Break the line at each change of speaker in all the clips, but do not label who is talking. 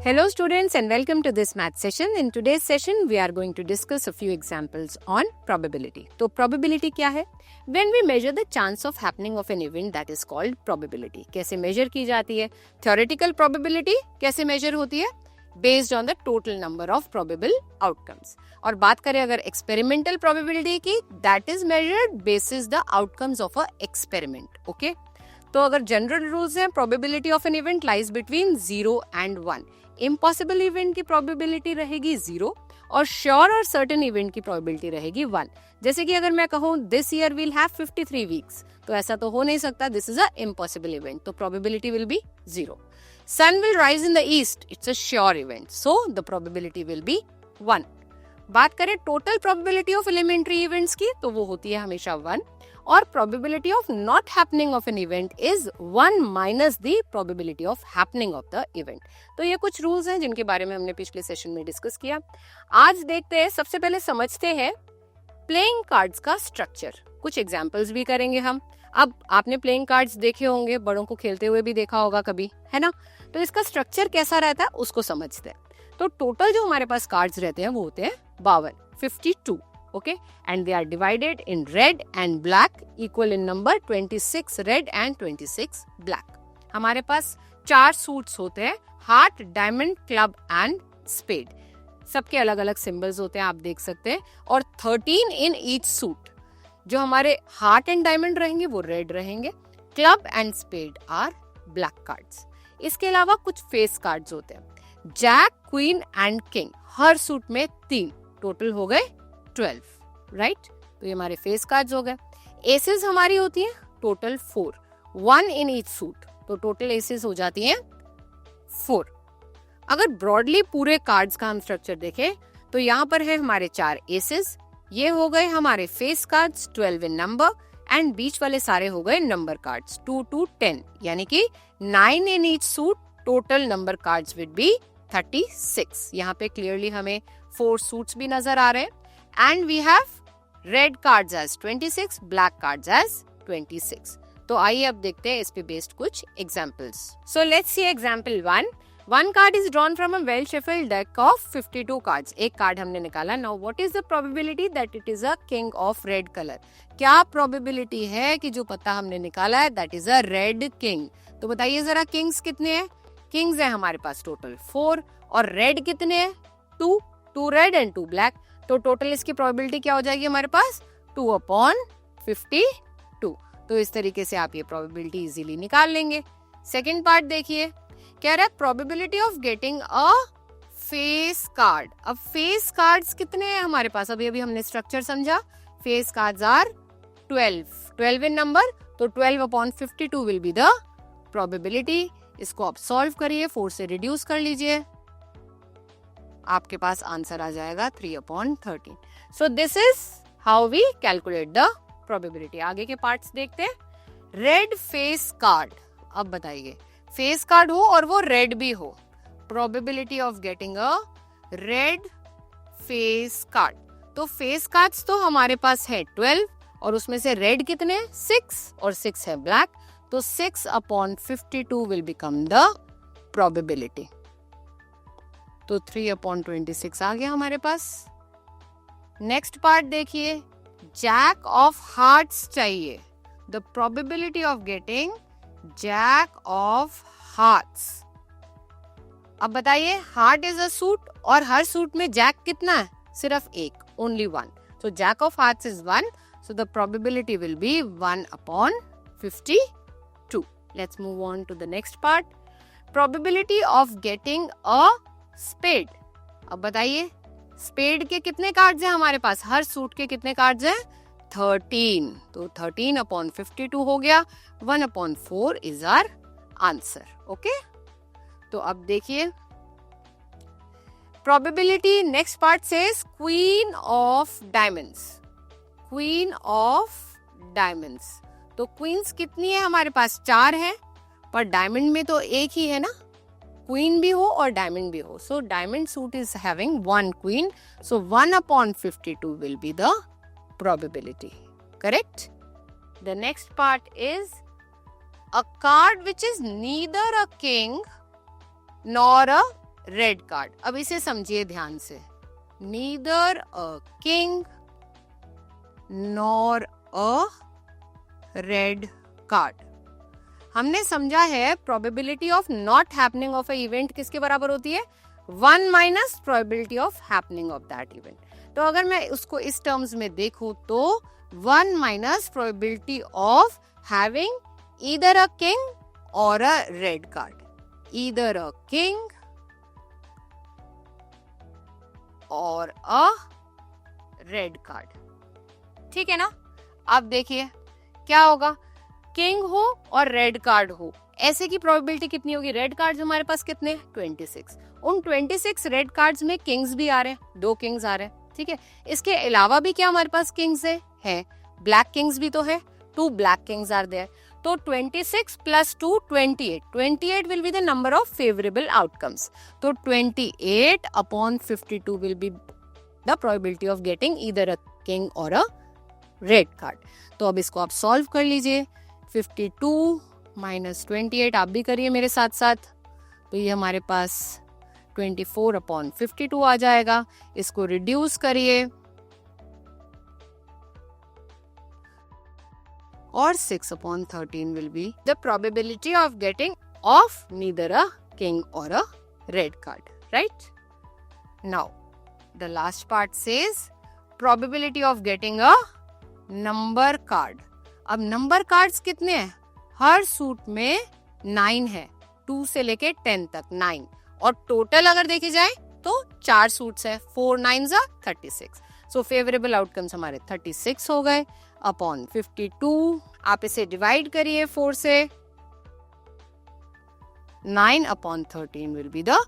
Hello students and welcome to this math session. In today's session we are going to discuss a few examples on probability. तो probability क्या है? When we measure the chance of happening of an event that is called probability. कैसे measure की जाती है? Theoretical probability कैसे measure होती है? Based on the total number of probable outcomes. और बात करें अगर experimental probability की, that is measured basis the outcomes of a experiment. Okay? तो अगर जनरल रूल्स हैं, probability of an event lies between 0 and 1. Impossible event की probability रहेगी 0 और श्योर और सर्टेन इवेंट की प्रोबेबिलिटी रहेगी 1. जैसे कि अगर मैं कहूँ this year will have 53 weeks, तो ऐसा तो हो नहीं सकता, this is a impossible event, तो probability will be 0. Sun will rise in the east, it's a sure event, so the probability will be 1. बात करें total probability of elementary events की, तो वो होती है हमेशा 1. और probability of not happening of an event is 1 minus the probability of happening of the event. तो ये कुछ रूल्स हैं जिनके बारे में हमने पिछले सेशन में डिस्कस किया. आज देखते हैं, सबसे पहले समझते हैं प्लेइंग कार्ड्स का स्ट्रक्चर. कुछ एग्जांपल्स भी करेंगे हम. अब आपने प्लेइंग कार्ड्स देखे होंगे, बड़ों को खेलते हुए भी देखा होगा कभी, है ना? तो इसका स्ट्रक्चर कैसा रहता है उसको समझते हैं. तो टोटल जो हमारे पास कार्ड्स रहते हैं वो होते हैं 52. Okay, and they are divided in red and black, equal in number 26 red and 26 black. हमारे पास 4 सूट्स होते हैं, heart, diamond, club and spade. सबके अलग अलग सिंबल्स होते हैं, आप देख सकते हैं. और 13 इन ईच सूट. जो हमारे हार्ट एंड डायमंड रहेंगे वो रेड रहेंगे, club and spade are black cards. इसके अलावा कुछ फेस कार्ड्स होते हैं, जैक, क्वीन एंड किंग. हर सूट में 3, टोटल हो गए 12, राइट? तो ये हमारे फेस कार्ड्स हो गए. एसेस हमारी होती है टोटल 4, 1 इन ईच सूट, तो टोटल एसेस हो जाती हैं 4. अगर ब्रॉडली पूरे कार्ड्स का हम स्ट्रक्चर देखें तो यहाँ पर है हमारे 4 एसेस, ये हो गए हमारे face cards 12 in number, and बीच वाले सारे हो गए नंबर कार्ड्स 2 to 10, यानी कि 9 in each suit. Total number cards will be 36. यहाँ पे क्लियरली हमें 4 सूट्स भी नजर आ रहे हैं. And we have red cards as 26, black cards as 26. तो आइए अब देखते हैं इस पे बेस्ड कुछ examples. So let's see example 1. One card is drawn from a well shuffled deck of 52 cards. एक कार्ड हमने निकाला. Now what is the probability that it is a king of red color? क्या probability है कि जो पत्ता हमने निकाला है that is a red king. तो बताइए जरा kings कितने हैं? Kings है हमारे पास टोटल 4 और red कितने हैं? 2 red and 2 black. तो टोटल इसकी प्रोबेबिलिटी क्या हो जाएगी हमारे पास? 2/52. तो इस तरीके से आप ये प्रोबेबिलिटी इजीली निकाल लेंगे. सेकंड पार्ट देखिए, कह रहा है probability of getting a face card. अब फेस कार्ड्स कितने हैं हमारे पास? अभी हमने स्ट्रक्चर समझा. Face cards are 12 in number, तो 12/52 विल बी द प्रोबेबिलिटी. इसको आप सॉल्व करिए, 4 से रिड्यूस कर लीजिए, आपके पास आंसर आ जाएगा 3/13. So this is how we calculate the probability. आगे के पार्ट्स देखते हैं. Red face card. अब बताइए, फेस कार्ड हो और वो रेड भी हो, probability of getting a red face card. तो फेस कार्ड्स तो हमारे पास है 12 और उसमें से रेड कितने? 6 और 6 है ब्लैक, तो 6/52 विल बिकम द प्रोबेबिलिटी. तो 3/26 आ गया हमारे पास. नेक्स्ट पार्ट देखिए, जैक ऑफ हार्ट्स चाहिए. The probability of getting jack of hearts. अब बताइए, हार्ट इज अ सूट और हर सूट में जैक कितना है? सिर्फ एक, only 1. So jack of hearts is 1. So the probability will be 1/52. Let's move on to the next part. Probability of getting a spade. अब बताइए, स्पेड के कितने कार्ड्स हैं हमारे पास? हर सूट के कितने कार्ड्स हैं? 13. तो 13/52 हो गया. 1/4 is our answer. Okay? तो अब देखिए, probability next part says queen of diamonds. Queen of diamonds. तो queens कितनी है हमारे पास? 4 है, पर डायमंड में तो एक ही है ना, क्वीन भी हो और डायमंड भी हो. So diamond suit is having one queen. So 1/52 will be the probability. Correct? The next part is a card which is neither a king nor a red card. अब इसे समझिए ध्यान से. Neither a king nor a red card. हमने समझा है probability of not happening of a event किसके बराबर होती है? 1 minus probability of happening of that event. तो अगर मैं उसको इस टर्म्स में देखूं तो 1 minus probability of having either a king or a red card. Either a king or a red card. ठीक है ना? अब देखिए क्या होगा. किंग हो और रेड कार्ड हो, ऐसे की प्रोबेबिलिटी कितनी होगी? रेड कार्ड्स हमारे पास कितने? 26. उन 26 रेड कार्ड्स में किंग्स भी आ रहे हैं, 2 किंग्स आ रहे हैं. ठीक है. इसके अलावा भी क्या हमारे पास किंग्स है? ब्लैक किंग्स भी तो है. 2 ब्लैक किंग्स आर देयर. तो 26 plus 2 28. 28 will be the number of favorable outcomes. तो 28/52 will be the probability of getting either a king or a red card. तो अब इसको आप सॉल्व कर लीजिए. 52 minus 28 आप भी करिए मेरे साथ साथ. तो ये हमारे पास 24/52 आ जाएगा. इसको रिड्यूस करिए और 6/13 will be the probability of getting of neither a king or a red card. Right? Now, the last part says probability of getting a number card. अब नंबर कार्ड्स कितने हैं? हर सूट में 9 है. 2 से लेके 10 तक 9. और टोटल अगर देखे जाए तो 4 सूट्स है. 4 9s are 36. So favourable outcomes हमारे 36 हो गए अपॉन 52. आप इसे डिवाइड करिए 4 से. 9/13 will be the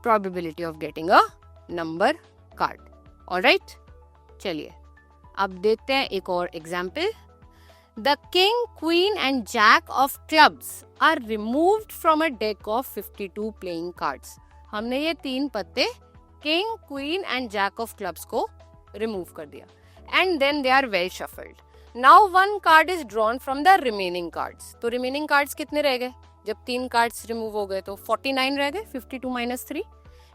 probability of getting a number card. Alright? चलिए अब देखते हैं एक और example. The king, queen and jack of clubs are removed from a deck of 52 playing cards. हमने ये 3 पत्ते king, queen and jack of clubs को remove कर दिया. And then they are well shuffled. Now one card is drawn from the remaining cards. तो remaining cards कितने रह गए? जब 3 cards remove हो गए तो 49 रह गए. 52 minus 3.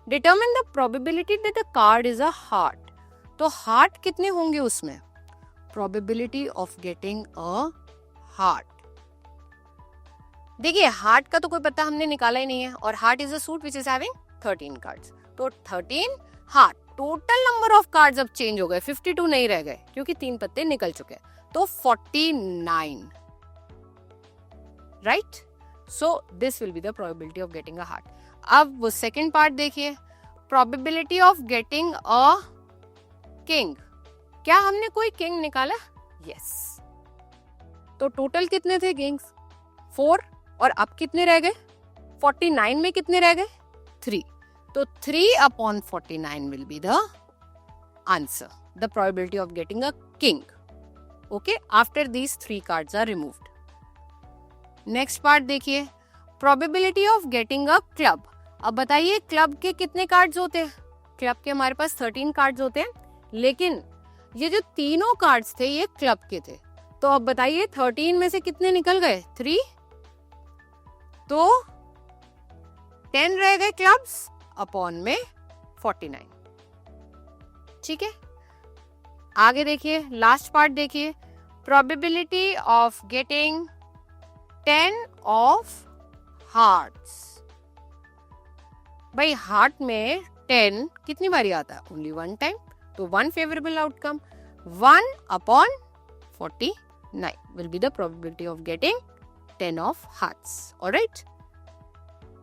Determine the probability that the card is a heart. तो heart कितने होंगे उसमें? Probability of getting a heart. देखिए हार्ट का तो कोई पता हमने निकाला ही नहीं है. और heart is a suit which is having 13 cards. तो 13 heart. Total number of cards अब चेंज हो गए. 52 नहीं रह गए क्योंकि 3 पत्ते निकल चुके हैं. तो 49. Right? So this will be the probability of getting a heart. अब वो सेकेंड पार्ट देखिए. Probability of getting a king. क्या हमने कोई किंग निकाला? यस. तो टोटल कितने थे किंग्स? 4. और अब कितने रह गए? 49 में कितने रह गए? 3. तो 3/49 will be the answer. The probability of getting a king. Okay, after these 3 cards are removed. Next part देखिए. Probability of getting a club. अब बताइए क्लब के कितने कार्ड्स होते हैं? क्लब के हमारे पास 13 कार्ड्स होते हैं. लेकिन ये जो तीनों कार्ड्स थे ये क्लब के थे. तो अब बताइए 13 में से कितने निकल गए? 3. तो 10 रह गए क्लब्स अपॉन में 49. ठीक है. आगे देखिए लास्ट पार्ट देखिए. Probability of getting 10 of hearts. भाई हार्ट में 10 कितनी बारी आता है? Only 1 time. तो 1 favourable outcome. 1/49 will be the probability of getting 10 of hearts. Alright?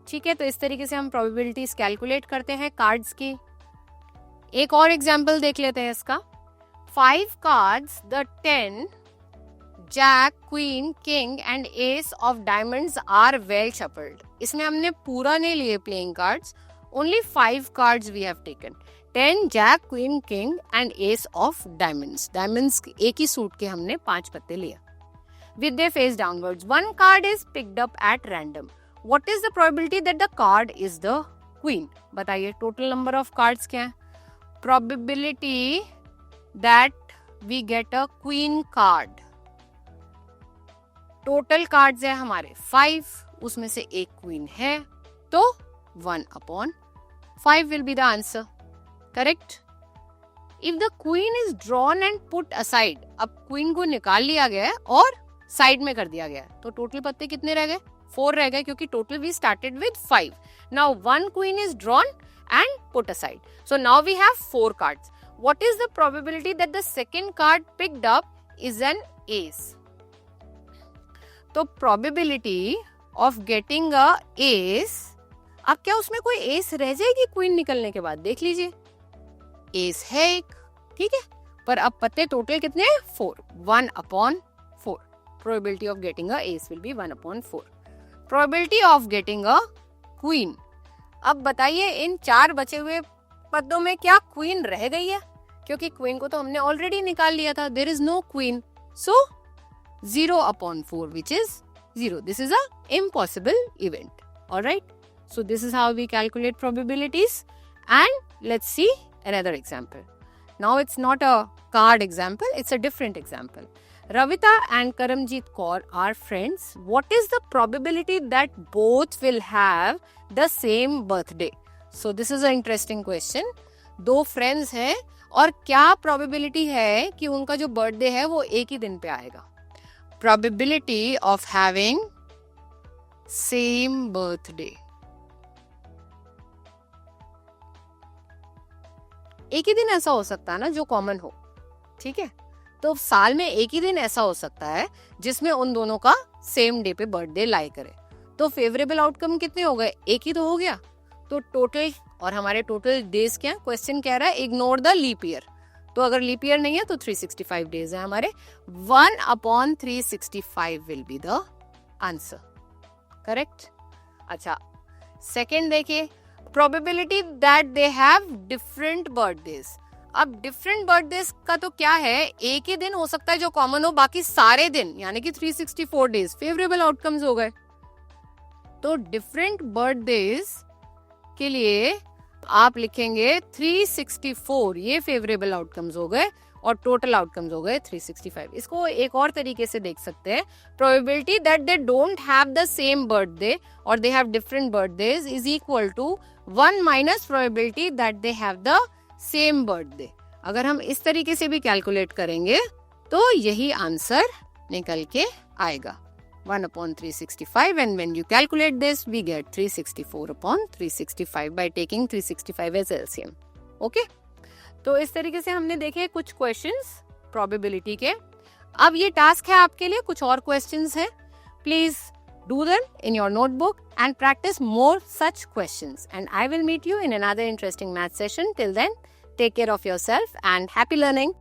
ठीक है. तो इस तरीके से हम probabilities कैलकुलेट करते हैं कार्ड्स की. एक और एग्जाम्पल देख लेते हैं इसका. 5 cards, the 10, Jack, Queen, King and Ace of Diamonds are well shuffled. इसमें हमने पूरा नहीं लिए playing cards. Only 5 cards we have taken. 10, Jack, Queen, King and Ace of Diamonds. Diamonds एक ही सूट के हमने 5 पत्ते लिए. With their face downwards, one card is picked up at random. What is the probability that the card is the queen? बताइए total number of cards क्या है? Probability that we get a queen card, total cards है हमारे 5, उसमें से एक queen है, तो 1/5 will be the answer. Correct. If the queen is drawn and put aside, अब क्वीन को निकाल लिया गया है और साइड में कर दिया गया है, तो टोटल पत्ते कितने रह गए? 4 रह गए, क्योंकि total we started with 5. Now 1 queen is drawn and put aside, so now we have 4 cards. What is the probability that the second card picked up is an ace? तो probability of getting a ace, अब क्या उसमें कोई S रह जाएगी queen निकलने के बाद? देख लीजिए, एस है एक, ठीक है, पर अब पत्ते टोटल कितने हैं? 4. 1/4. Probability of getting a S will be 1/4. Probability of getting a queen, अब बताइए इन 4 बचे हुए पद्दों में क्या क्वीन रह गई है? क्योंकि क्वीन को तो हमने ऑलरेडी निकाल लिया था. There is no queen, so 0/4, which is 0. This is a impossible event. All right. So this is how we calculate probabilities. And let's see another example. Now it's not a card example. It's a different example. Ravita and Karamjit Kaur are friends. What is the probability that both will have the same birthday? So this is an interesting question. 2 friends हैं और क्या probability है कि उनका जो birthday है वो एक ही दिन पे आएगा? Probability of having same birthday. एक ही दिन ऐसा हो सकता है ना जो कॉमन हो, ठीक है, तो साल में एक ही दिन ऐसा हो सकता है जिसमें उन दोनों का सेम डे पे बर्थडे लाई करे. तो फेवरेबल आउटकम कितने हो गए? एक ही तो हो गया. तो टोटल, और हमारे टोटल डेज क्या? क्वेश्चन कह रहा है इग्नोर द लीप ईयर, तो अगर लीप ईयर नहीं है तो 365 डेज है हमारे. 1/365 will be the answer. Correct. अच्छा, सेकेंड देखिए, probability that they have different birthdays. अब डिफरेंट बर्थडेज का तो क्या है, एक ही दिन हो सकता है जो कॉमन हो, बाकी सारे दिन यानी कि 364 डेज फेवरेबल आउटकम्स हो गए. तो डिफरेंट बर्थडेज के लिए आप लिखेंगे 364, ये फेवरेबल आउटकम्स हो गए, और टोटल आउटकम्स हो गए 365. इसको एक और तरीके से देख सकते हैं, probability that they don't have the same birthday और they have different birthdays is equal to 1 minus probability that they have the same birthday. अगर हम इस तरीके से भी कैलकुलेट करेंगे तो यही आंसर निकल के आएगा, 1/365, and when you calculate this we get 364/365 by taking 365 as LCM. Okay? तो इस तरीके से हमने देखे कुछ क्वेश्चंस प्रोबेबिलिटी के. अब ये टास्क है आपके लिए, कुछ और क्वेश्चंस हैं. Please do them in your notebook and practice more such questions, and I will meet you in another interesting math session. Till then, take care of yourself and happy learning.